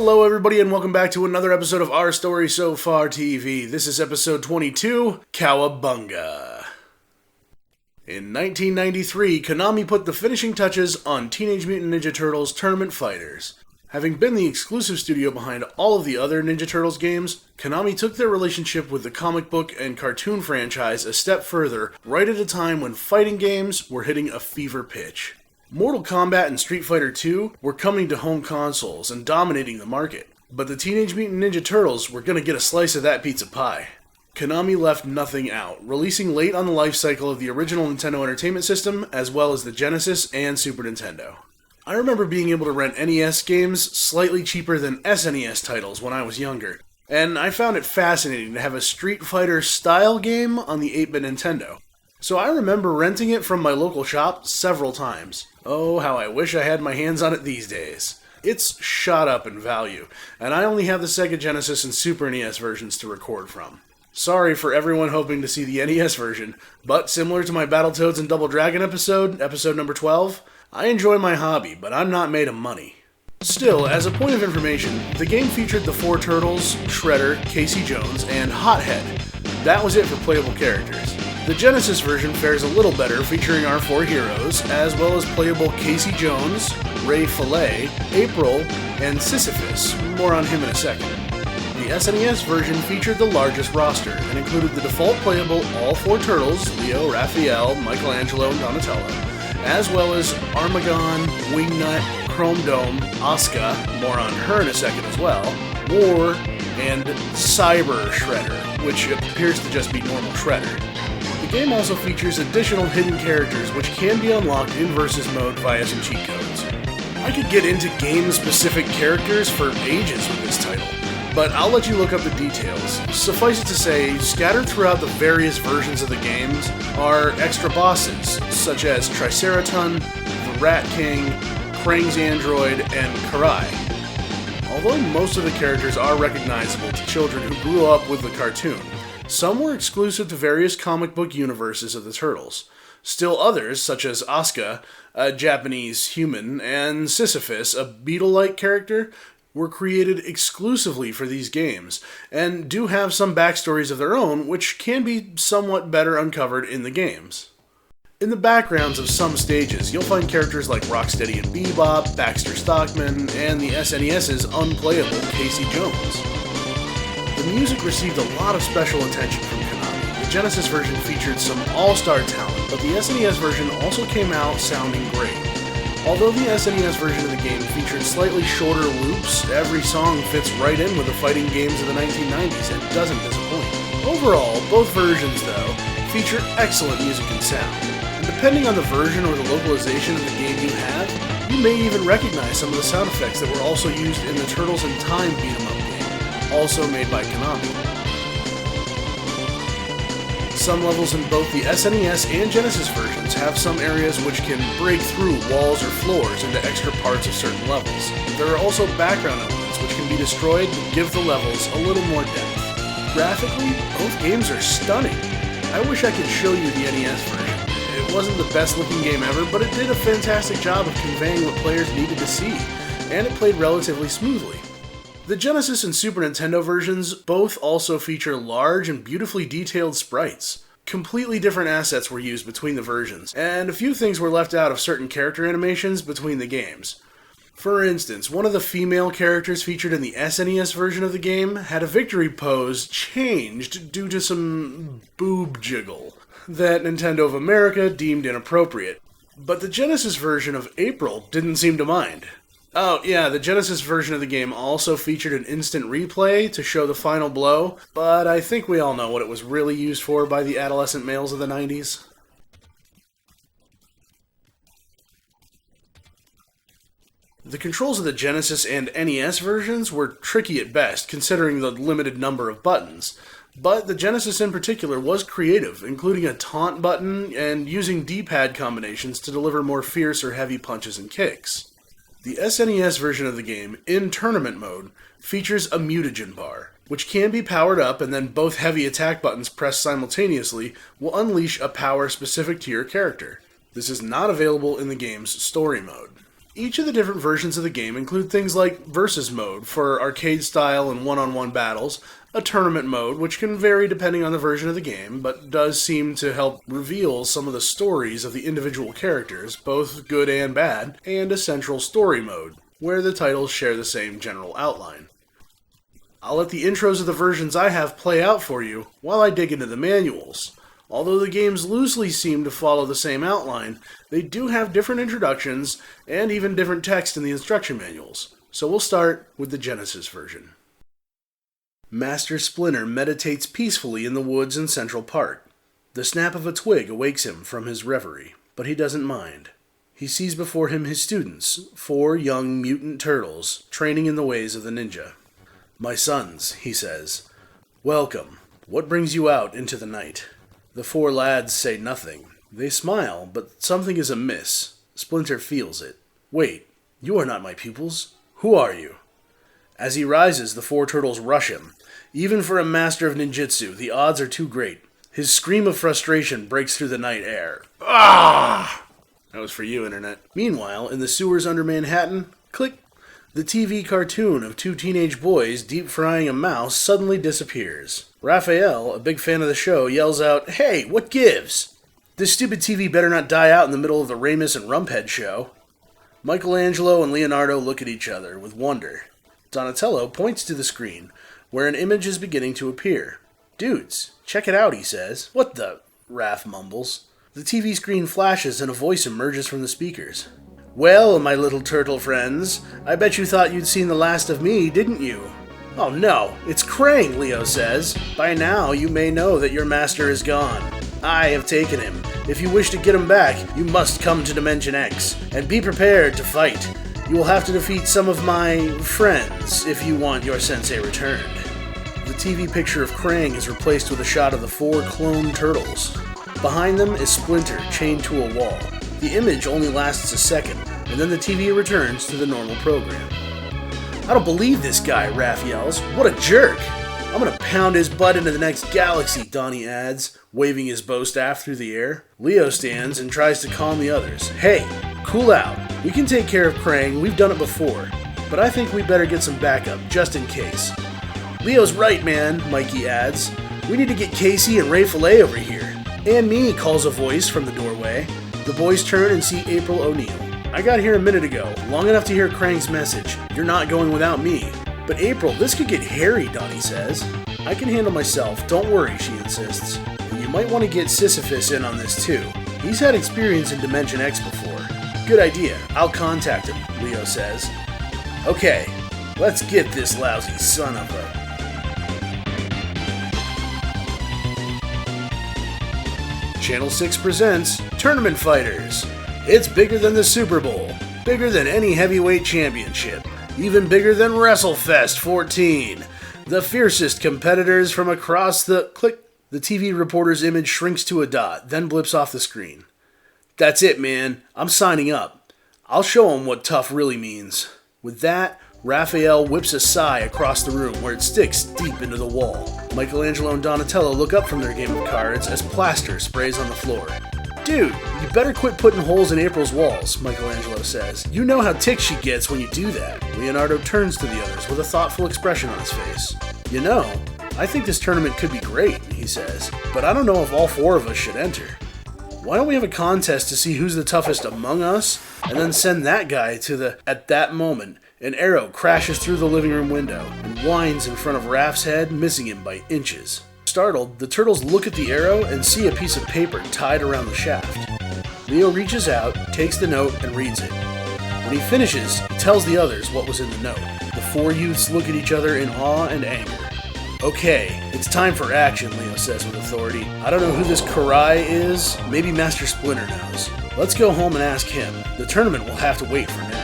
Hello everybody and welcome back to another episode of Our Story So Far TV. This is episode 22, Cowabunga. In 1993, Konami put the finishing touches on Teenage Mutant Ninja Turtles Tournament Fighters. Having been the exclusive studio behind all of the other Ninja Turtles games, Konami took their relationship with the comic book and cartoon franchise a step further, right at a time when fighting games were hitting a fever pitch. Mortal Kombat and Street Fighter II were coming to home consoles and dominating the market, but the Teenage Mutant Ninja Turtles were going to get a slice of that pizza pie. Konami left nothing out, releasing late on the life cycle of the original Nintendo Entertainment System, as well as the Genesis and Super Nintendo. I remember being able to rent NES games slightly cheaper than SNES titles when I was younger, and I found it fascinating to have a Street Fighter style game on the 8-bit Nintendo. So I remember renting it from my local shop several times. Oh, how I wish I had my hands on it these days. It's shot up in value, and I only have the Sega Genesis and Super NES versions to record from. Sorry for everyone hoping to see the NES version, but similar to my Battletoads and Double Dragon episode number 12, I enjoy my hobby, but I'm not made of money. Still, as a point of information, the game featured the 4 Turtles, Shredder, Casey Jones, and Hothead. That was it for playable characters. The Genesis version fares a little better, featuring our 4 heroes, as well as playable Casey Jones, Ray Fillet, April, and Sisyphus. More on him in a second. The SNES version featured the largest roster, and included the default playable all 4 Turtles, Leo, Raphael, Michelangelo, and Donatello, as well as Armagon, Wingnut, Chrome Dome, Asuka, more on her in a second as well, War, and Cyber Shredder, which appears to just be normal Shredder. The game also features additional hidden characters which can be unlocked in Versus mode via some cheat codes. I could get into game-specific characters for ages with this title, but I'll let you look up the details. Suffice it to say, scattered throughout the various versions of the games are extra bosses, such as Triceraton, the Rat King, Krang's Android, and Karai. Although most of the characters are recognizable to children who grew up with the cartoon, some were exclusive to various comic book universes of the Turtles. Still others, such as Asuka, a Japanese human, and Sisyphus, a beetle-like character, were created exclusively for these games, and do have some backstories of their own, which can be somewhat better uncovered in the games. In the backgrounds of some stages, you'll find characters like Rocksteady and Bebop, Baxter Stockman, and the SNES's unplayable Casey Jones. The music received a lot of special attention from Konami. The Genesis version featured some all-star talent, but the SNES version also came out sounding great. Although the SNES version of the game featured slightly shorter loops, every song fits right in with the fighting games of the 1990s and doesn't disappoint. Overall, both versions, though, feature excellent music and sound. And depending on the version or the localization of the game you have, you may even recognize some of the sound effects that were also used in the Turtles in Time beat-em-up game, also made by Konami. Some levels in both the SNES and Genesis versions have some areas which can break through walls or floors into extra parts of certain levels. There are also background elements which can be destroyed to give the levels a little more depth. Graphically, both games are stunning. I wish I could show you the NES version. It wasn't the best looking game ever, but it did a fantastic job of conveying what players needed to see, and it played relatively smoothly. The Genesis and Super Nintendo versions both also feature large and beautifully detailed sprites. Completely different assets were used between the versions, and a few things were left out of certain character animations between the games. For instance, one of the female characters featured in the SNES version of the game had a victory pose changed due to some boob jiggle that Nintendo of America deemed inappropriate. But the Genesis version of April didn't seem to mind. Oh, yeah, the Genesis version of the game also featured an instant replay to show the final blow, but I think we all know what it was really used for by the adolescent males of the 90s. The controls of the Genesis and NES versions were tricky at best, considering the limited number of buttons. But the Genesis in particular was creative, including a taunt button and using D-pad combinations to deliver more fierce or heavy punches and kicks. The SNES version of the game, in tournament mode, features a mutagen bar, which can be powered up and then both heavy attack buttons pressed simultaneously will unleash a power specific to your character. This is not available in the game's story mode. Each of the different versions of the game include things like Versus Mode for arcade-style and one-on-one battles, a Tournament Mode, which can vary depending on the version of the game, but does seem to help reveal some of the stories of the individual characters, both good and bad, and a Central Story Mode, where the titles share the same general outline. I'll let the intros of the versions I have play out for you while I dig into the manuals. Although the games loosely seem to follow the same outline, they do have different introductions and even different text in the instruction manuals. So we'll start with the Genesis version. Master Splinter meditates peacefully in the woods in Central Park. The snap of a twig awakes him from his reverie, but he doesn't mind. He sees before him his students, 4 young mutant turtles, training in the ways of the ninja. "My sons," he says, "welcome. What brings you out into the night?" The 4 lads say nothing. They smile, but something is amiss. Splinter feels it. "Wait, you are not my pupils. Who are you?" As he rises, the 4 turtles rush him. Even for a master of ninjutsu, the odds are too great. His scream of frustration breaks through the night air. Ah! That was for you, Internet. Meanwhile, in the sewers under Manhattan, click, the TV cartoon of 2 teenage boys deep-frying a mouse suddenly disappears. Raphael, a big fan of the show, yells out, "Hey, what gives? This stupid TV better not die out in the middle of the Ramus and Rumphead show." Michelangelo and Leonardo look at each other with wonder. Donatello points to the screen, where an image is beginning to appear. "Dudes, check it out," he says. "What the?" Raph mumbles. The TV screen flashes and a voice emerges from the speakers. "Well, my little turtle friends, I bet you thought you'd seen the last of me, didn't you?" "Oh no, it's Krang," Leo says. "By now you may know that your master is gone. I have taken him. If you wish to get him back, you must come to Dimension X, and be prepared to fight. You will have to defeat some of my friends if you want your sensei returned." The TV picture of Krang is replaced with a shot of the 4 clone turtles. Behind them is Splinter chained to a wall. The image only lasts a second, and then the TV returns to the normal program. "I don't believe this guy," Raph yells. "What a jerk! I'm gonna pound his butt into the next galaxy," Donnie adds, waving his bow staff through the air. Leo stands and tries to calm the others. "Hey, cool out. We can take care of Krang, we've done it before. But I think we better get some backup, just in case." "Leo's right, man," Mikey adds. "We need to get Casey and Ray Fillet over here." "And me," calls a voice from the doorway. The boys turn and see April O'Neil. "I got here a minute ago, long enough to hear Krang's message. You're not going without me." "But April, this could get hairy," Donnie says. "I can handle myself, don't worry," she insists. "And you might want to get Sisyphus in on this too. He's had experience in Dimension X before." "Good idea, I'll contact him," Leo says. "Okay, let's get this lousy son of a..." Channel 6 presents Tournament Fighters. It's bigger than the Super Bowl, bigger than any heavyweight championship, even bigger than WrestleFest 14. The fiercest competitors from across the... Click. The TV reporter's image shrinks to a dot, then blips off the screen. "That's it, man. I'm signing up. I'll show 'em what tough really means." With that, Raphael whips a sigh across the room where it sticks deep into the wall. Michelangelo and Donatello look up from their game of cards as plaster sprays on the floor. "Dude, you better quit putting holes in April's walls," Michelangelo says. "You know how ticked she gets when you do that." Leonardo turns to the others with a thoughtful expression on his face. "You know, I think this tournament could be great," he says, "but I don't know if all 4 of us should enter. Why don't we have a contest to see who's the toughest among us, and then send that guy to the..." At that moment, an arrow crashes through the living room window and winds in front of Raph's head, missing him by inches. Startled, the turtles look at the arrow and see a piece of paper tied around the shaft. Leo reaches out, takes the note, and reads it. When he finishes, he tells the others what was in the note. The 4 youths look at each other in awe and anger. "Okay, it's time for action," Leo says with authority. "I don't know who this Karai is. Maybe Master Splinter knows. Let's go home and ask him. The tournament will have to wait for now."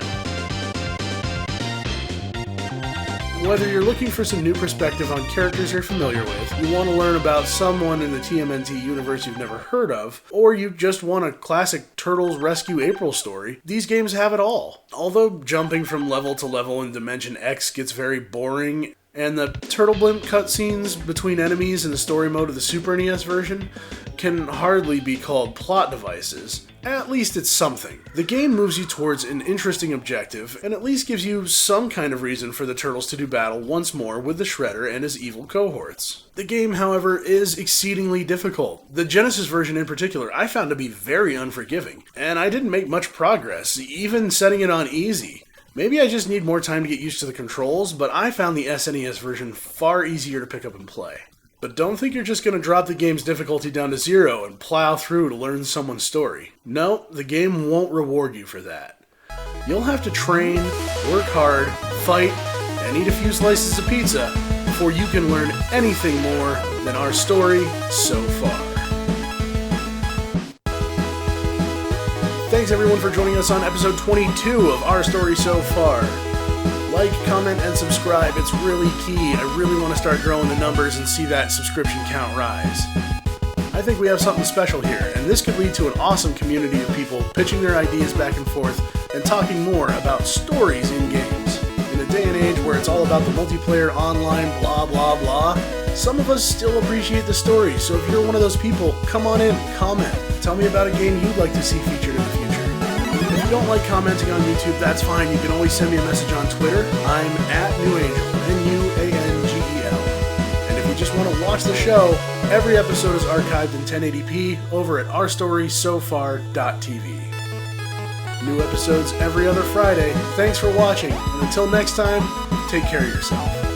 Whether you're looking for some new perspective on characters you're familiar with, you want to learn about someone in the TMNT universe you've never heard of, or you just want a classic Turtles Rescue April story, these games have it all. Although jumping from level to level in Dimension X gets very boring, And the Turtle Blimp cutscenes between enemies in the story mode of the Super NES version can hardly be called plot devices. At least it's something. The game moves you towards an interesting objective, and at least gives you some kind of reason for the Turtles to do battle once more with the Shredder and his evil cohorts. The game, however, is exceedingly difficult. The Genesis version in particular I found to be very unforgiving, and I didn't make much progress, even setting it on easy. Maybe I just need more time to get used to the controls, but I found the SNES version far easier to pick up and play. But don't think you're just going to drop the game's difficulty down to 0 and plow through to learn someone's story. No, the game won't reward you for that. You'll have to train, work hard, fight, and eat a few slices of pizza before you can learn anything more than our story so far. Thanks everyone for joining us on episode 22 of Our Story So Far. Like, comment, and subscribe. It's really key. I really want to start growing the numbers and see that subscription count rise. I think we have something special here, and this could lead to an awesome community of people pitching their ideas back and forth and talking more about stories in games. In a day and age where it's all about the multiplayer, online, blah blah blah, some of us still appreciate the story, so if you're one of those people, come on in, comment. Tell me about a game you'd like to see featured in the future. If you don't like commenting on YouTube, that's fine. You can always send me a message on Twitter. I'm @NewAngel, Nuangel. And if you just want to watch the show, every episode is archived in 1080p over at ourstorysofar.tv. New episodes every other Friday. Thanks for watching, and until next time, take care of yourself.